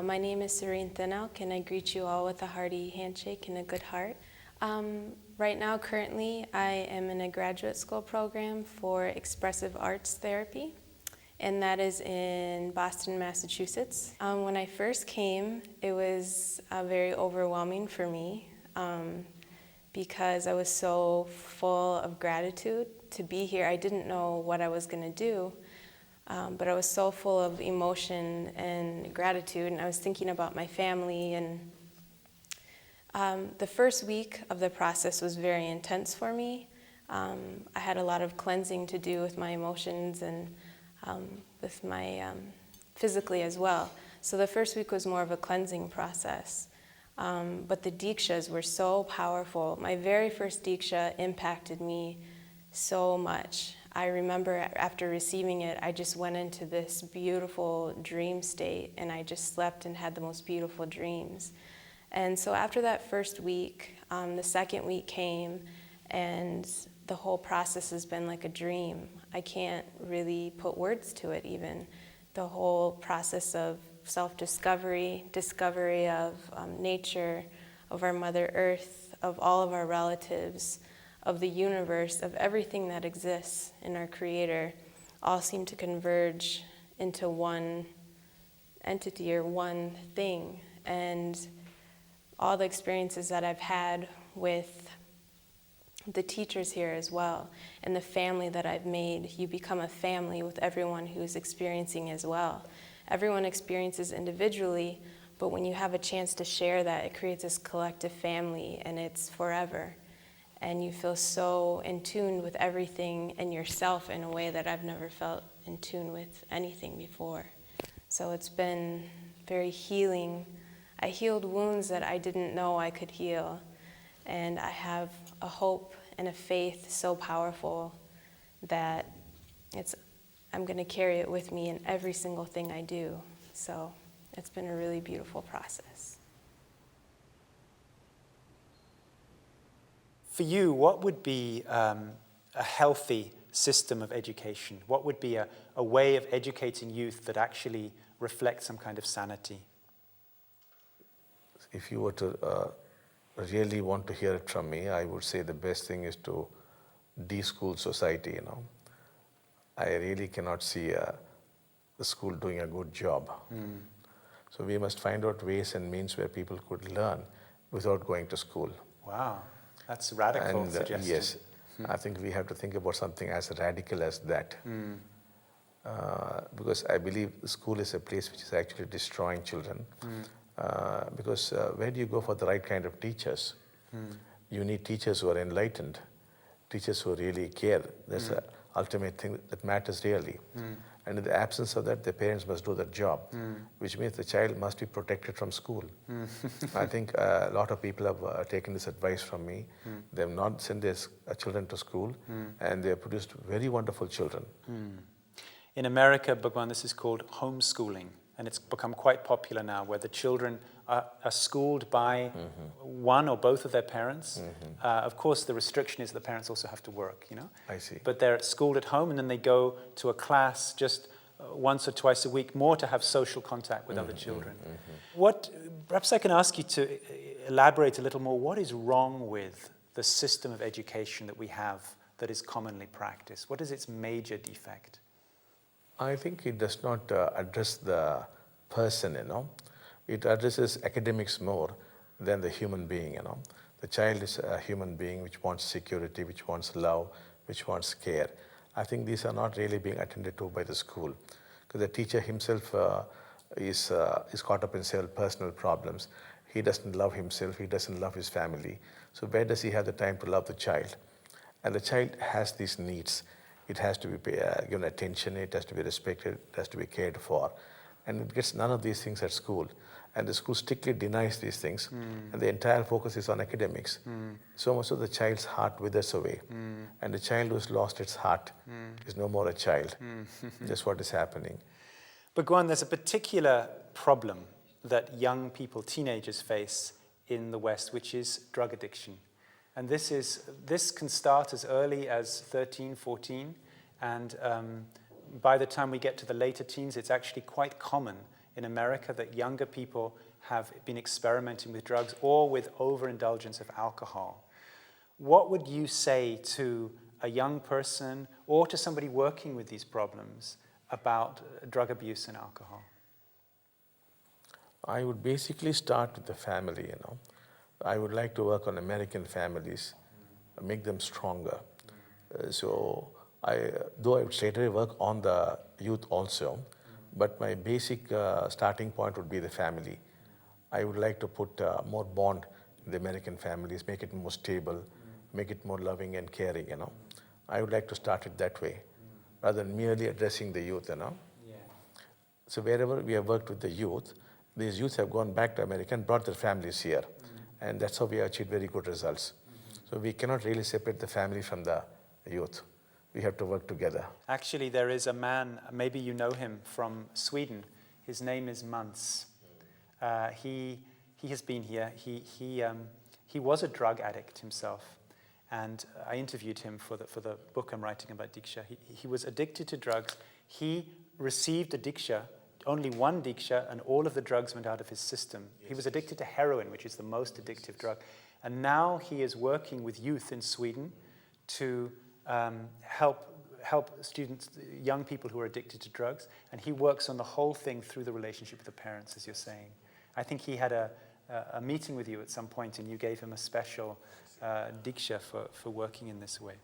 My name is Serene Thinelk, and I greet you all with a hearty handshake and a good heart. Right now, currently, I am in a graduate school program for expressive arts therapy, and that is in Boston, Massachusetts. When I first came, it was very overwhelming for me because I was so full of gratitude to be here. I didn't know what I was going to do. But I was so full of emotion and gratitude, and I was thinking about my family. And the first week of the process was very intense for me. I had a lot of cleansing to do with my emotions and with my physically as well. So the first week was more of a cleansing process. But the Deekshas were so powerful. My very first Deeksha impacted me so much. I remember after receiving it, I just went into this beautiful dream state, and I just slept and had the most beautiful dreams. And so after that first week, the second week came, and the whole process has been like a dream. I can't really put words to it even. The whole process of self-discovery, discovery of nature, of our Mother Earth, of all of our relatives, of the universe, of everything that exists in our Creator, all seem to converge into one entity or one thing. And all the experiences that I've had with the teachers here as well, and the family that I've made, you become a family with everyone who's experiencing as well. Everyone experiences individually, but when you have a chance to share that, it creates this collective family, and it's forever. And you feel so in tune with everything and yourself in a way that I've never felt in tune with anything before. So it's been very healing. I healed wounds that I didn't know I could heal. And I have a hope and a faith so powerful that I'm going to carry it with me in every single thing I do. So it's been a really beautiful process. For you, what would be a healthy system of education? What would be a way of educating youth that actually reflects some kind of sanity? If you were to really want to hear it from me, I would say the best thing is to de-school society, I really cannot see the school doing a good job. So we must find out ways and means where people could learn without going to school. Wow. That's a radical suggestion. Yes, I think we have to think about something as radical as that. Because I believe school is a place which is actually destroying children. Because where do you go for the right kind of teachers? You need teachers who are enlightened, teachers who really care. That's the ultimate thing that matters really. And in the absence of that, the parents must do their job, which means the child must be protected from school. I think a lot of people have taken this advice from me. They have not sent their children to school, and they have produced very wonderful children. In America, Bhagavan, this is called homeschooling, and it's become quite popular now, where the children are schooled by one or both of their parents. Of course, the restriction is the parents also have to work, I see. But they're schooled at home, and then they go to a class just once or twice a week, more to have social contact with other children. Perhaps I can ask you to elaborate a little more. What is wrong with the system of education that we have that is commonly practiced? What is its major defect? I think it does not address the person, It addresses academics more than the human being, The child is a human being which wants security, which wants love, which wants care. I think these are not really being attended to by the school, because the teacher himself is caught up in several personal problems. He doesn't love himself, he doesn't love his family. So where does he have the time to love the child? And the child has these needs. It has to be given attention, it has to be respected, it has to be cared for. And it gets none of these things at school. And the school strictly denies these things. And the entire focus is on academics. So much of the child's heart withers away. And the child who has lost its heart is no more a child. That's what is happening. Bhagavan, there's a particular problem that young people, teenagers face in the West, which is drug addiction. And this can start as early as 13, 14, and by the time we get to the later teens, it's actually quite common in America that younger people have been experimenting with drugs or with overindulgence of alcohol. What would you say to a young person or to somebody working with these problems about drug abuse and alcohol? I would basically start with the family, you know. I would like to work on American families, make them stronger. Though I would straight away work on the youth also, but my basic starting point would be the family. I would like to put more bond in the American families, make it more stable, make it more loving and caring, you know. I would like to start it that way, rather than merely addressing the youth, you know. Yeah. So wherever we have worked with the youth, these youths have gone back to America and brought their families here. And that's how we have achieved very good results. So we cannot really separate the family from the youth. We have to work together. Actually, there is a man, maybe you know him, from Sweden. His name is Mans. He has been here. He was a drug addict himself. And I interviewed him for the book I'm writing about Deeksha. He was addicted to drugs. He received a Deeksha, only one Deeksha, and all of the drugs went out of his system. Yes. He was addicted to heroin, which is the most addictive drug. And now he is working with youth in Sweden to help students, young people who are addicted to drugs. And he works on the whole thing through the relationship with the parents, as you're saying. I think he had a meeting with you at some point, and you gave him a special Deeksha for working in this way.